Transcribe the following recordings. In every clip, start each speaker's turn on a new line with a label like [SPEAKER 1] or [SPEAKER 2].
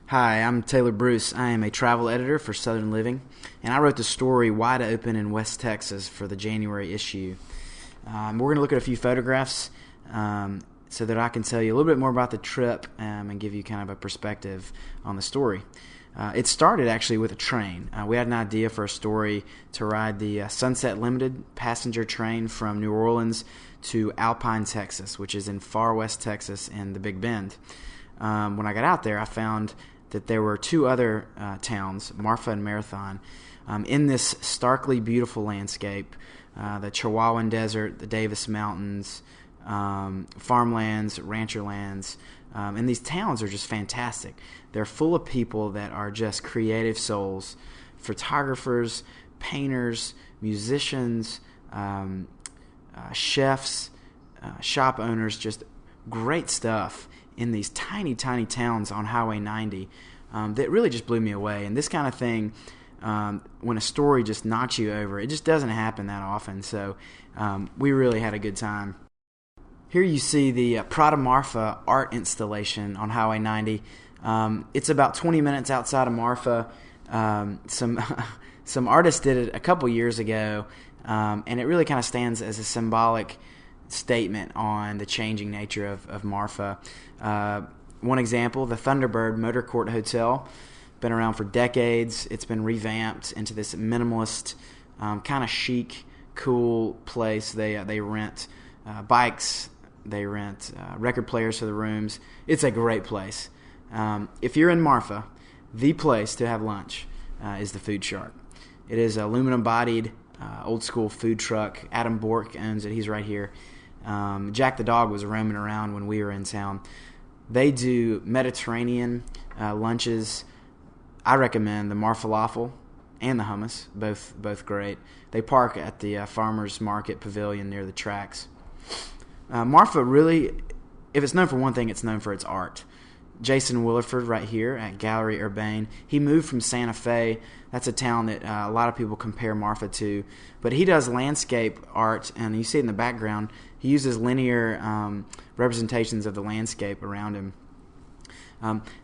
[SPEAKER 1] Hi, I'm Taylor Bruce. I am a travel editor for Southern Living, and I wrote the story Wide Open in West Texas for the January issue. We're going to look at a few photographs so that I can tell you a little bit more about the trip and give you kind of a perspective on the story. It started actually with a train. We had an idea for a story to ride the Sunset Limited passenger train from New Orleans to Alpine, Texas, which is in far west Texas in the Big Bend. When I got out there, I found that there were two other towns, Marfa and Marathon, in this starkly beautiful landscape, the Chihuahuan Desert, the Davis Mountains, farmlands, rancherlands, and these towns are just fantastic. They're full of people that are just creative souls, photographers, painters, musicians, chefs, shop owners, just great stuff in these tiny, tiny towns on Highway 90 that really just blew me away. And this kind of thing, when a story just knocks you over, it just doesn't happen that often. So we really had a good time. Here you see the Prada Marfa art installation on Highway 90. It's about 20 minutes outside of Marfa. Some artists did it a couple years ago, and it really kind of stands as a symbolic statement on the changing nature of Marfa. One example, the Thunderbird Motor Court Hotel, been around for decades. It's been revamped into this minimalist, kind of chic, cool place. They rent bikes, they rent record players for the rooms. It's a great place. If you're in Marfa, the place to have lunch is the Food Shark. It is an aluminum-bodied, old-school food truck. Adam Bork owns it. He's right here. Jack the dog was roaming around when we were in town. They do Mediterranean lunches. I recommend the Marfalafel and the hummus, both great. They park at the Farmers Market Pavilion near the tracks. Marfa really, if it's known for one thing, it's known for its art. Jason Williford right here at Gallery Urbane. He moved from Santa Fe. That's a town that a lot of people compare Marfa to. But he does landscape art, and you see it in the background. He uses linear representations of the landscape around him.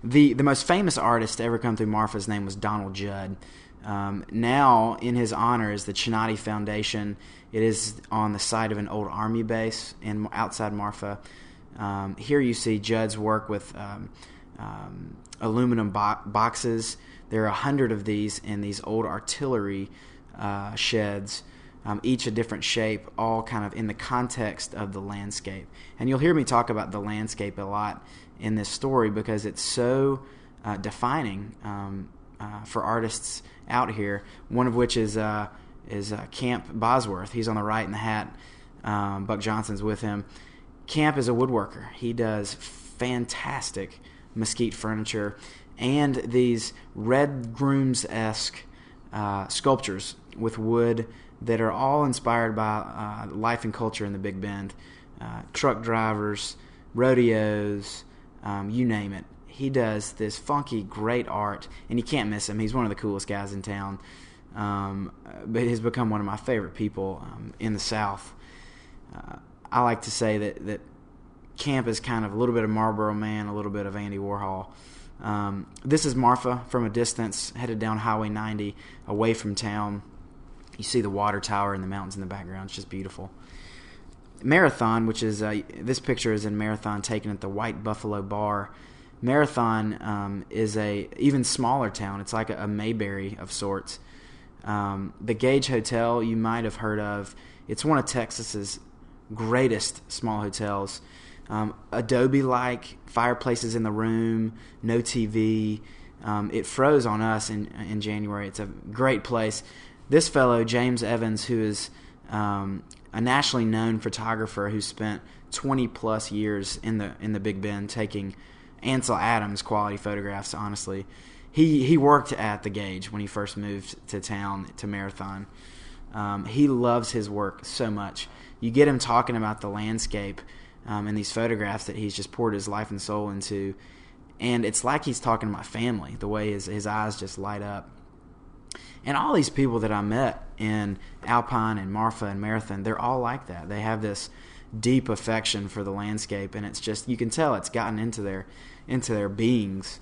[SPEAKER 1] The most famous artist to ever come through Marfa's name was Donald Judd. Now, in his honor, is the Chinati Foundation. It is on the site of an old Army base outside Marfa. Here you see Judd's work with aluminum boxes. There are 100 of these in these old artillery sheds, each a different shape, all kind of in the context of the landscape. And you'll hear me talk about the landscape a lot in this story because it's so defining for artists out here, one of which is Camp Bosworth. He's on the right in the hat. Buck Johnson's with him. Camp is a woodworker. He does fantastic mesquite furniture and these Red Grooms-esque sculptures with wood that are all inspired by life and culture in the Big Bend. Truck drivers, rodeos, you name it. He does this funky, great art, and you can't miss him. He's one of the coolest guys in town, but he's become one of my favorite people in the South. I like to say that Camp is kind of a little bit of Marlboro Man, a little bit of Andy Warhol. This is Marfa from a distance, headed down Highway 90, away from town. You see the water tower and the mountains in the background. It's just beautiful. Marathon, which is this picture is in Marathon, taken at the White Buffalo Bar. Marathon is a even smaller town. It's like a Mayberry of sorts. The Gage Hotel you might have heard of. It's one of Texas's greatest small hotels. Adobe-like fireplaces in the room, no TV. It froze on us in January. It's a great place. This fellow, James Evans, who is a nationally known photographer who spent 20-plus years in the Big Bend taking Ansel Adams quality photographs, honestly. He worked at the Gage when he first moved to town, to Marathon. He loves his work so much. You get him talking about the landscape in these photographs that he's just poured his life and soul into, and it's like he's talking to my family, the way his eyes just light up. And all these people that I met in Alpine and Marfa and Marathon, they're all like that. They have this deep affection for the landscape, and it's just, you can tell it's gotten into their beings.